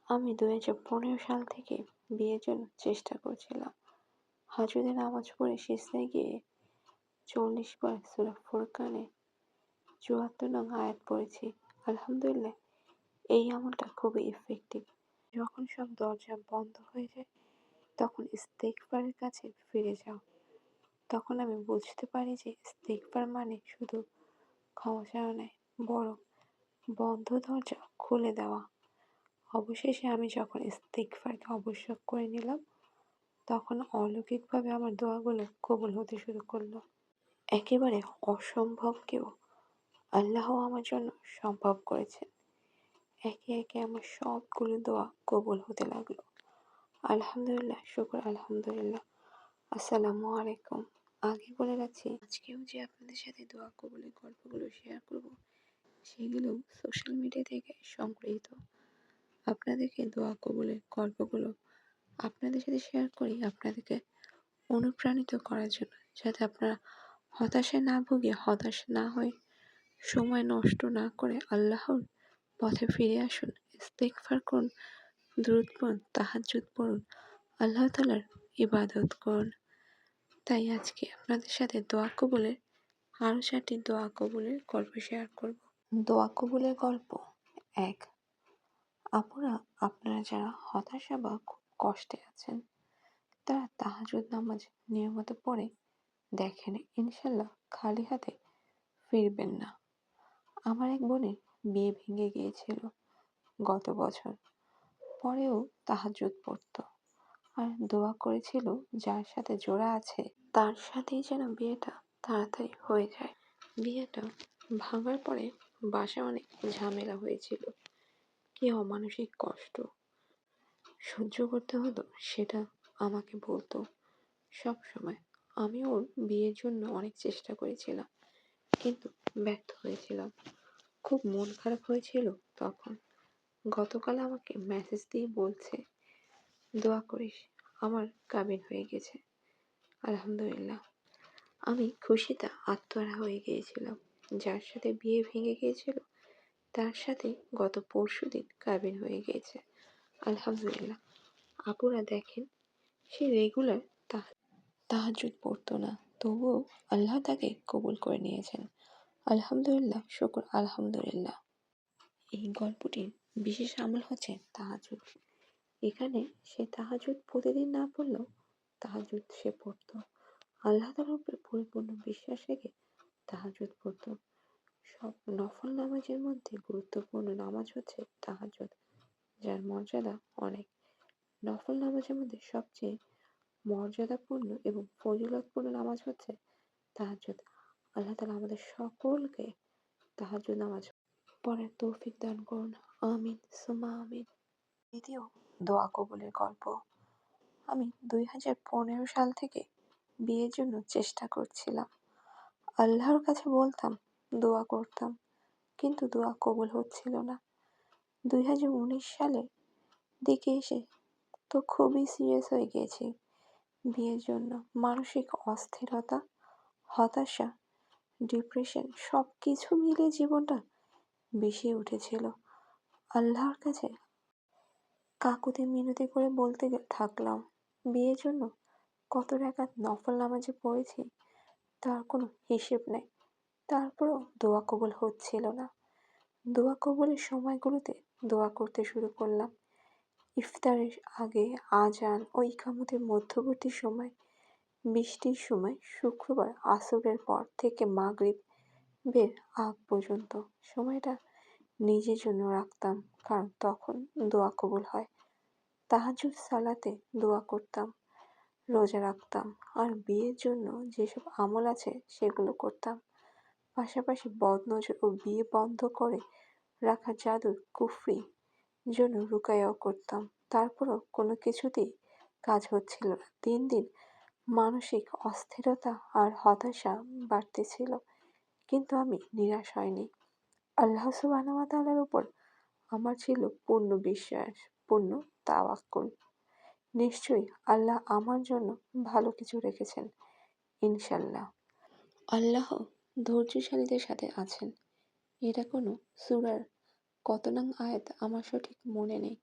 আমি 2015 সাল থেকে বিয়ের জন্য চেষ্টা করছিলাম। হাজুদে নামাজ পড়ে সিজদায় গিয়ে 40 বার সূরা ফুরকানে 74 নং আয়াত পড়েছি। আলহামদুলিল্লাহ, এই আমলটা খুবই ইফেক্টিভ। যখন সব দরজা বন্ধ হয়ে যায় তখন ইস্তেগফারের কাছে ফিরে যাও। তখন আমি বুঝতে পারি যে ইস্তেগফার মানে শুধু ক্ষমা চাওয়া নয়, বরং বন্ধ দরজা খুলে দেওয়া। অবশেষে আমি যখন ইস্তেগফারকে আবশ্যক করে নিলাম, তখন অলৌকিকভাবে আমার দোয়াগুলো কবুল হতে শুরু করলো। একেবারে অসম্ভবকেও আল্লাহ আমার জন্য সম্ভব করেছেন। একে একে আমার সবগুলো দোয়া কবুল হতে লাগলো। আলহামদুলিল্লাহ, শুকর আলহামদুলিল্লাহ। আসসালামু আলাইকুম। আগে বলে রাখছি, আজকেও যে আপনাদের সাথে দোয়া কবুলের গল্পগুলো শেয়ার করব, সেগুলো সোশ্যাল মিডিয়া থেকে সংগৃহীত। আপনাদেরকে দোয়া কবুলের গল্পগুলো আপনাদের সাথে শেয়ার করি আপনাদেরকে অনুপ্রাণিত করার জন্য, যাতে আপনারা হতাশায় না ভুগে, হতাশ না হয়ে, সময় নষ্ট না করে আল্লাহর পথে ফিরে আসুন, ইস্তেগফার করুন, দুরূদ পড়ুন, তাহাজ্জুদ পড়ুন, আল্লাহ তাআলার ইবাদত করুন। তাই আজকে আপনাদের সাথে দোয়া কবুলের আরও 4টি দোয়া কবুলের গল্প শেয়ার করব। দোয়া কবুলের গল্প 1। আপনারা যারা হতাশা বা খুব কষ্টে আছেন, তারা তাহাজ্জুদ নামাজ নিয়মিত পড়ে দেখেন, ইনশাল্লাহ খালি হাতে ফিরবেন না। আমার এক বোনের বিয়ে ভেঙে গিয়েছিল গত বছর, পরেও তাহাজ্জুদ পড়তো আর দোয়া করেছিল যার সাথে জোড়া আছে তার সাথেই যেন বিয়েটা তাড়াতাড়ি হয়ে যায়। বিয়েটা ভাঙার পরে বাসায় অনেক ঝামেলা হয়েছিল। কি অমানসিক কষ্ট সহ্য করতে হতো সেটা আমাকে বলতো সব সময়। আমি ওর বিয়ের জন্য অনেক চেষ্টা করেছিলাম, কিন্তু ব্যর্থ হয়েছিলাম। খুব মন খারাপ হয়েছিল তখন। গতকাল আমাকে মেসেজ দিয়ে বলছে, দোয়া করিস, আমার কাবিন হয়ে গেছে। আলহামদুলিল্লাহ। আমি খুশিতে আত্মহারা হয়ে গিয়েছিলাম। যার সাথে বিয়ে ভেঙে গিয়েছিল তার সাথে গত পরশুদিন কাবিন হয়ে গিয়েছে। আলহামদুলিল্লাহ। আপুরা দেখেন, সে রেগুলার তাহাজ্জুদ পড়তো না, তবুও আল্লাহ তাকে কবুল করে নিয়েছেন। আলহামদুলিল্লাহ, শুকর আলহামদুলিল্লাহ। এই গল্পটির বিশেষ আমল হচ্ছে তাহাজ্জুদ। এখানে সে তাহাজ্জুদ প্রতিদিন না পড়লেও তাহাজ্জুদ সে পড়তো। আল্লাহ তাআলার উপরে পরিপূর্ণ বিশ্বাস রেখে তাহাজ্জুদ পড়তো। সব নফল নামাজের মধ্যে গুরুত্বপূর্ণ নামাজ হচ্ছে তাহাজ্জুদ, যার মর্যাদা অনেক। নফল নামাজের মধ্যে সবচেয়ে মর্যাদাপূর্ণ এবং ফজিলতপূর্ণ নামাজ হচ্ছে তাহাজ্জুদ। আল্লাহ তাআলা আমাদের সকলকে তাহাজ্জুদ নামাজ পড়ার তৌফিক দান করুন। আমিন সুম্মা আমিন। দ্বিতীয় দোয়া কবুলের গল্প। আমি 2015 সাল থেকে বিয়ের জন্য চেষ্টা করছিলাম। আল্লাহর কাছে বলতাম, দোয়া করতাম, কিন্তু দোয়া কবুল হচ্ছিল না। 2019 সালের দিকে এসে তো খুবই সিরিয়াস হয়ে গিয়েছি বিয়ের জন্য। মানসিক অস্থিরতা, হতাশা, ডিপ্রেশন সব কিছু মিলে জীবনটা বিষিয়ে উঠেছিল। আল্লাহর কাছে কাকুতি মিনতি করে বলতে থাকলাম, বিয়ের জন্য কত রাকাত নফল নামাজে পড়েছি তার কোনো হিসেব নেই। তারপরও দোয়া কবুল হচ্ছিল না। দোয়া কবুলের সময়গুলোতে দোয়া করতে শুরু করলাম। ইফতারের আগে, আজান ও ইকামতের মধ্যবর্তী সময়, বৃষ্টির সময়, শুক্রবার আসরের পর থেকে মাগরিবের আগ পর্যন্ত সময়টা নিজের জন্য রাখতাম, কারণ তখন দোয়া কবুল হয়। তাহাজ্জুদ সালাতে দোয়া করতাম, রোজা রাখতাম, আর বিয়ের জন্য যেসব আমল আছে সেগুলো করতাম। পাশাপাশি বদনজর ও বিয়ে বন্ধ করে রাখা জাদুর কুফরি জন্য রুকায়াও করতাম। তারপরও কোনো কিছুতেই কাজ হচ্ছিল না। দিন দিন মানসিক অস্থিরতা আর হতাশা বাড়তেছিল, কিন্তু আমি নিরাশ হয়নি। আল্লাহ সুবহানাহু ওয়া তাআলার উপর আমার ছিল পূর্ণ বিশ্বাস, পূর্ণ তাওয়াক্কুল। নিশ্চয়ই আল্লাহ আমার জন্য ভালো কিছু রেখেছেন, ইনশাল্লাহ। আল্লাহ ধৈর্যশালীদের সাথে আছেন। এটা কোনো সূরার কত নং আয়াত আমার সঠিক মনে নেই।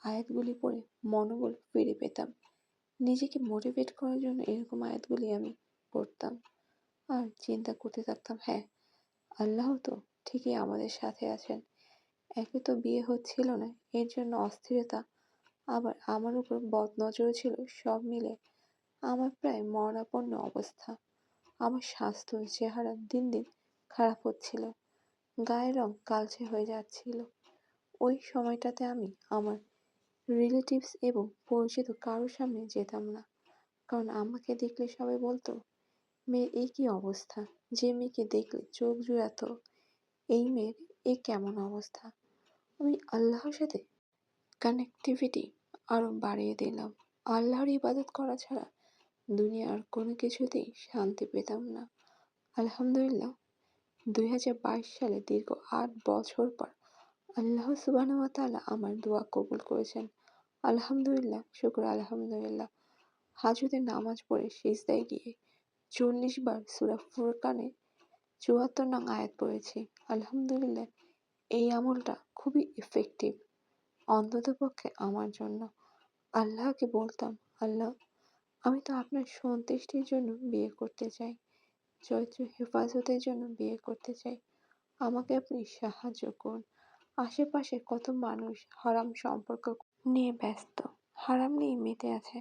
আয়াতগুলি পড়ে মনোবল ফিরে পেতাম। নিজেকে মোটিভেট করার জন্য এরকম আয়াতগুলি আমি পড়তাম আর চিন্তা করতে থাকতাম, হ্যাঁ, আল্লাহ তো ঠিকই আমাদের সাথে আছেন। একে তো বিয়ে হচ্ছিল না, এর জন্য অস্থিরতা, আবার আমার উপর বদনজরও ছিল। সব মিলে আমার প্রায় মরণাপন্ন অবস্থা। আমার স্বাস্থ্য চেহারা দিন দিন খারাপ হচ্ছিল, গায়ের রং কালচে হয়ে যাচ্ছিল। ওই সময়টাতে আমি আমার রিলেটিভস এবং পরিচিত কারোর সামনে যেতাম না, কারণ আমাকে দেখলে সবাই বলতো, মেয়ের এই কি অবস্থা, যে মেয়েকে দেখলে চোখ জুড়াতো, এই মেয়ের এ কেমন অবস্থা। আমি আল্লাহর সাথে কানেক্টিভিটি আরো বাড়িয়ে দিলাম। আল্লাহর ইবাদত করা ছাড়া দুনিয়ার কোনো কিছুতেই শান্তি পেতাম না। আলহামদুলিল্লাহ, 2022 সালে দীর্ঘ 8 বছর পর আল্লাহ সুবহানাহু ওয়া তাআলা আমার দোয়া কবুল করেছেন। আলহামদুলিল্লাহ, শুকর আলহামদুলিল্লাহ। হাজুদের নামাজ পড়ে সিজদায় গিয়ে 40 বার সূরা ফুরকানে 74 নং আয়াত পড়েছি। আলহামদুলিল্লাহ, এই আমলটা খুবই ইফেক্টিভ, অন্ততপক্ষে আমার জন্য। আল্লাহকে বলতাম, আল্লাহ, আমি তো আপনার সন্তুষ্টির জন্য বিয়ে করতে চাই, চরিত্র হেফাজতের জন্য বিয়ে করতে চাই। আমাকে আপনি সাহায্য করুন। আশেপাশে কত মানুষ হারাম সম্পর্ক নিয়ে ব্যস্ত, হারাম নিয়ে মেতে আছে।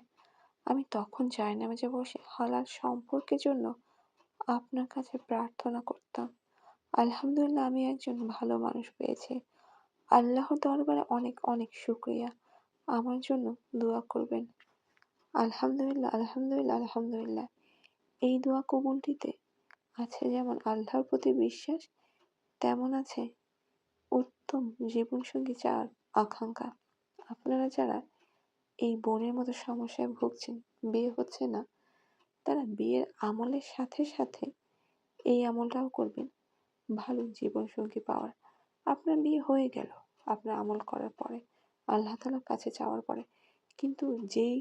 আমি তখন জায়নামাজে বসে হালাল সম্পর্কের জন্য আপনার কাছে প্রার্থনা করতাম। আলহামদুলিল্লাহ, আমি একজন ভালো মানুষ পেয়েছি। আল্লাহর দরবারে অনেক অনেক শুকরিয়া। আমার জন্য দোয়া করবেন। আলহামদুলিল্লাহ, আলহামদুলিল্লাহ, আলহামদুলিল্লাহ। এই দোয়া কবুলটিতে আছে যেমন আল্লাহর প্রতি বিশ্বাস, তেমন আছে উত্তম জীবনসঙ্গী চাওয়ার আকাঙ্ক্ষা। আপনারা যারা এই বোনের মতো সমস্যায় ভুগছেন, বিয়ে হচ্ছে না, তারা বিয়ের আমলের সাথে সাথে এই আমলটাও করবেন, ভালো জীবনসঙ্গী পাওয়ার। আপনার বিয়ে হয়ে গেল আপনার আমল করার পরে, আল্লাহ তাআলার কাছে চাওয়ার পরে, কিন্তু যেই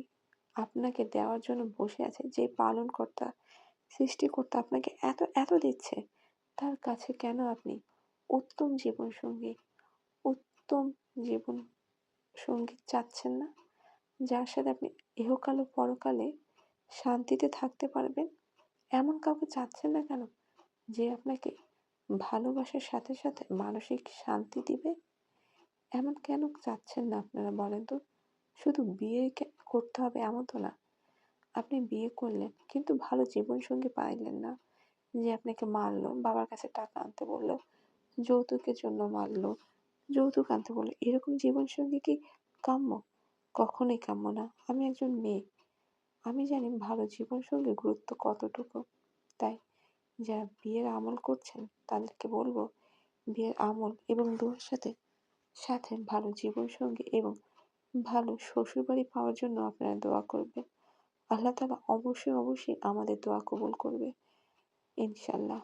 আপনাকে দেওয়ার জন্য বসে আছে, যে পালনকর্তা সৃষ্টিকর্তা আপনাকে এত এত দিচ্ছে, তার কাছে কেন আপনি উত্তম জীবনসঙ্গী, উত্তম জীবন সঙ্গী চাচ্ছেন না, যার সাথে আপনি ইহকাল ও পরকালে শান্তিতে থাকতে পারবেন? এমন কাউকে চাচ্ছেন না কেন, যে আপনাকে ভালোবাসার সাথে সাথে মানসিক শান্তি দিবে? এমন কেন চাচ্ছেন না আপনারা বলেন তো? শুধু বিয়ে করতে হবে এমন তো না। আপনি বিয়ে করলেন কিন্তু ভালো জীবনসঙ্গী পাইলেন না, যে আপনাকে মারলো, বাবার কাছে টাকা আনতে বললো, যৌতুকের জন্য মারলো, যৌতুক আনতে বললো, এরকম জীবনসঙ্গী কি কাম্য? কখনোই কাম্য না। আমি একজন মেয়ে, আমি জানি ভালো জীবনসঙ্গীর গুরুত্ব কতটুকু। তাই যারা বিয়ের আমল করছেন তাদেরকে বলবো, বিয়ের আমল এবং দোয়ার সাথে সাথে ভালো জীবনসঙ্গী এবং ভালো শ্বশুরবাড়ি পাওয়ার জন্য আপনারা দোয়া করবেন। আল্লাহ তাআলা অবশ্যই অবশ্যই আমাদের দোয়া কবুল করবে, ইনশাল্লাহ।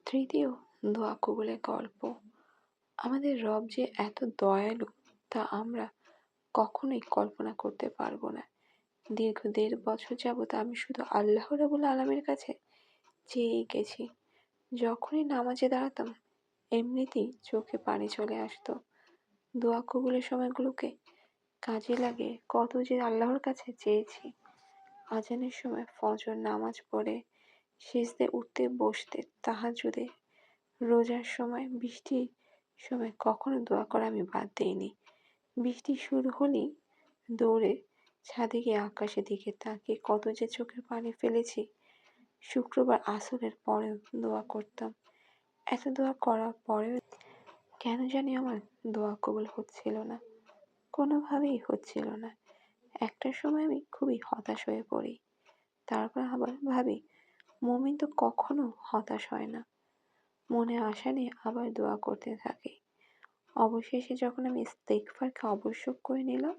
তৃতীয় দোয়া কবুলের গল্প। আমাদের রব যে এত দয়ালু, তা আমরা কখনোই কল্পনা করতে পারবো না। দীর্ঘ 1.5 বছর যাবৎ আমি শুধু আল্লাহ রাব্বুল আলামিনের কাছে চেয়েই গেছি। যখনই নামাজে দাঁড়াতাম, এমনিতেই চোখে পানি চলে আসতো। দোয়া কবুলের সময়গুলোকে কাজে লাগিয়ে কত যে আল্লাহর কাছে চেয়েছি। আজানের সময় ফজর নামাজ পড়ে, সিজদায় উঠতে বসতে, তাহাজ্জুদে, রোজার সময়, বৃষ্টির সময় কখনো দোয়া করা আমি বাদ দিইনি। বৃষ্টি শুরু হলেই দৌড়ে ছাদে গিয়ে আকাশের দিকে তাকিয়ে কত যে চোখের পানি ফেলেছি। শুক্রবার আসরের পরেও দোয়া করতাম। এত দোয়া করার পরেও কেন জানি আমার দোয়া কবুল হচ্ছিল না, কোনোভাবেই হচ্ছিল না। একটা সময় আমি খুবই হতাশ হয়ে পড়ি। তারপর আবার ভাবি, মুমিন তো কখনো হতাশ হয় না। মনে আশা নিয়ে আবার দোয়া করতে থাকি। অবশেষে যখন আমি ইস্তেগফারকে আবশ্যক করে নিলাম,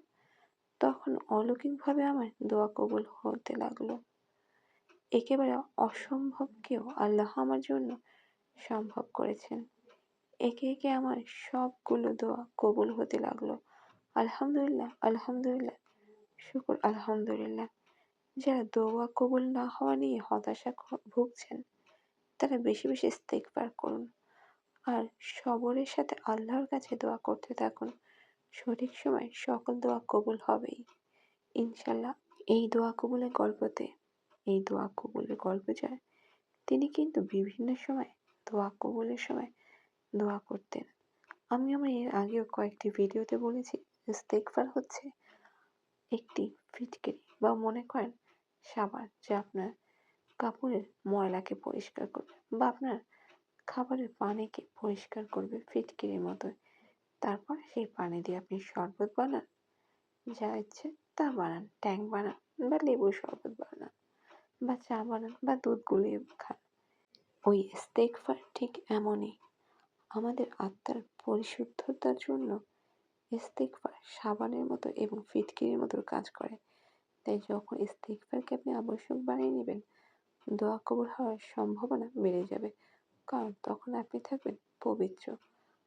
তখন অলৌকিকভাবে আমার দোয়া কবুল হতে লাগলো। একেবারে অসম্ভবকেও আল্লাহ আমার জন্য সম্ভব করেছেন। একে একে আমার সবগুলো দোয়া কবুল হতে লাগলো। আলহামদুলিল্লাহ, আলহামদুলিল্লাহ, শুকর আলহামদুলিল্লাহ। যারা দোয়া কবুল না হওয়া নিয়ে হতাশা ভুগছেন, তারা বেশি বেশি ইস্তেগফার করুন আর সবরের সাথে আল্লাহর কাছে দোয়া করতে থাকুন। সঠিক সময়ে সকল দোয়া কবুল হবেই ইনশাল্লাহ। এই দোয়া কবুলের গল্পতে, এই দোয়া কবুলের গল্প যায়, তিনি কিন্তু বিভিন্ন সময় দোয়া কবুলের সময় দোয়া করতেন। আমি আমার এর আগেও কয়েকটি ভিডিওতে বলেছি, ইস্তেগফার হচ্ছে একটি ফিটকিরি বা মনে করেন সাবান, যা আপনার কাপড়ের ময়লাকে পরিষ্কার করবে বা আপনার খাবারের পানিকে পরিষ্কার করবে ফিটকিরির মতো। তারপর সেই পানি দিয়ে আপনি শরবত বানান, যা ইচ্ছে তা বানান, ট্যাঙ্ক বানান বা লেবুর শরবত বানান বা চা বানান বা দুধ গুলিয়ে খান। ওই ইস্তেগফার ঠিক এমনই, আমাদের আত্মার পরিশুদ্ধতার জন্য ইস্তেগফার সাবানের মতো এবং ফিটকিরির মতো কাজ করে। তাই যখন ইস্তেগফারকে আপনি আবশ্যক বানিয়ে নেবেন, দোয়া কবুল হওয়ার সম্ভাবনা বেড়ে যাবে। কারণ তখন আপনি থাকবেন পবিত্র,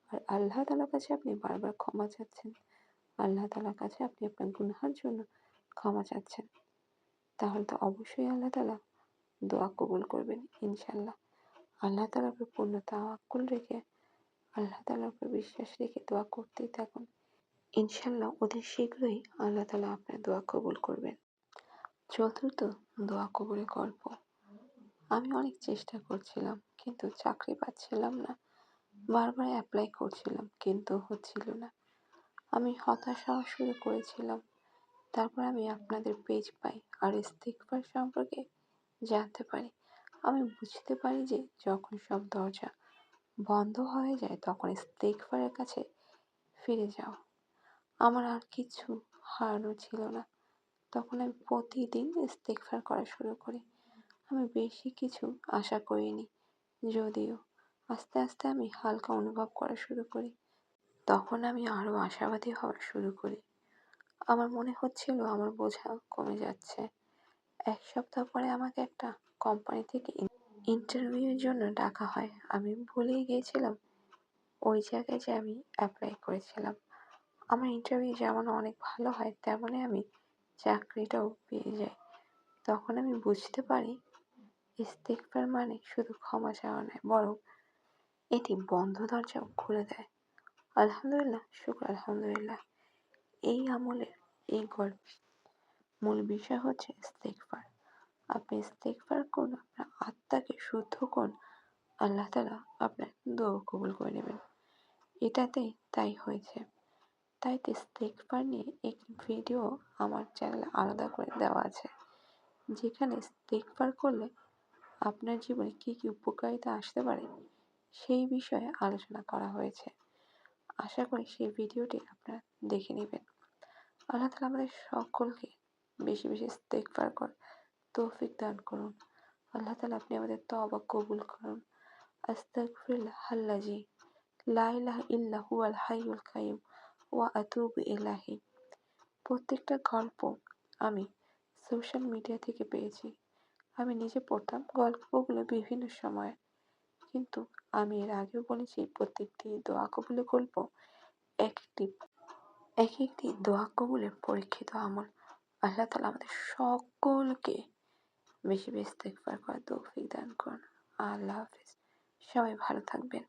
আর আল্লাহ তাআলার কাছে আপনি বারবার ক্ষমা চাচ্ছেন। আল্লাহ তাআলার কাছে আপনি আপনার গুনাহার জন্য ক্ষমা চাচ্ছেন। তাহলে তো অবশ্যই আল্লাহ তাআলা দোয়া কবুল করবেন ইনশাল্লাহ। আল্লাহ তাআলার উপর পূর্ণ তাওয়াক্কুল রেখে, আল্লাহ তাআলার উপর বিশ্বাস রেখে দোয়া করতেই থাকুন। ইনশাল্লাহ অতি শীঘ্রই আল্লাহ তাআলা আপনার দোয়া কবুল করবেন। চতুর্থ, দোয়া কবুলের গল্প। আমি অনেক চেষ্টা করছিলাম কিন্তু চাকরি পাচ্ছিলাম না। বারবার অ্যাপ্লাই করছিলাম কিন্তু হচ্ছিল না। আমি হতাশ হওয়া শুরু করেছিলাম। তারপর আমি আপনাদের পেজ পাই আর ইস্তেগফার সম্পর্কে জানতে পারি। আমি বুঝতে পারি যে যখন সব দরজা বন্ধ হয়ে যায় তখন ইস্তেগফারের কাছে ফিরে যাও। আমার আর কিছু হারানোর ছিল না। তখন আমি প্রতিদিন ইস্তেগফার করা শুরু করি। আমি বেশি কিছু আশা করিনি, যদিও আস্তে আস্তে আমি হালকা অনুভব করা শুরু করি। তখন আমি আরো আশাবাদী হওয়া শুরু করি। আমার মনে হচ্ছিল আমার বোঝা কমে যাচ্ছে। 1 সপ্তাহ পরে আমাকে একটা কোম্পানি থেকে ইন্টারভিউয়ের জন্য ডাকা হয়। আমি ভুলেই গিয়েছিলাম ওই জায়গায় যে আমি অ্যাপ্লাই করেছিলাম। আমার ইন্টারভিউ যেমন অনেক ভালো হয় তেমনই আমি চাকরিটাও পেয়ে যাই। তখন আমি বুঝতে পারি ইস্তেগফার মানে শুধু ক্ষমা চাওয়া নয়, বরং এটি বন্ধ দরজাও খুলে দেয়। আলহামদুলিল্লাহ, শুকর আলহামদুলিল্লাহ। এই আমলের এই গল্পের মূল বিষয় হচ্ছে ইস্তেগফার। আপনি ইস্তেগফার করুন, আপনার আত্মাকে শুদ্ধ করুন, আল্লাহ তাআলা আপনার দোয়া কবুল করে নেবেন। এটাতেই তাই হয়েছে। তাই তো ইস্তেগফার নিয়ে একটি ভিডিও আমার চ্যানেলে আলাদা করে দেওয়া আছে, যেখানে ইস্তেগফার করলে আপনার জীবনে কী কী উপকারিতা আসতে পারে সেই বিষয়ে আলোচনা করা হয়েছে। আশা করি সেই ভিডিওটি আপনারা দেখে নেবেন। আল্লাহ তাআলা আমাদের সকলকে বেশি বেশি ইস্তেগফার করার তৌফিক দান করুন। আল্লাহ তাআলা আপনি আমাদের তওবা কবুল করুন। আস্তাগফিরুল্লাহাল্লাযী লা ইলাহা ইল্লা হুয়াল হাইয়ুল কাইয়্যুম ওয়া আতুবু ইলাইহি। প্রত্যেকটা গল্প আমি সোশ্যাল মিডিয়া থেকে পেয়েছি। আমি নিজে পড়তাম গল্পগুলো বিভিন্ন সময়ে, কিন্তু আমি এর আগেও বলেছি প্রত্যেকটি দোয়া কবুলের গল্প এক একটি দোয়া কবুলের পরীক্ষিত আমল। আল্লাহ তাআলা আমাদের সকলকে বেশি বেশি ইস্তেগফার করার তৌফিক দান করুন। আল্লাহ হাফেজ। সবাই ভালো থাকবেন।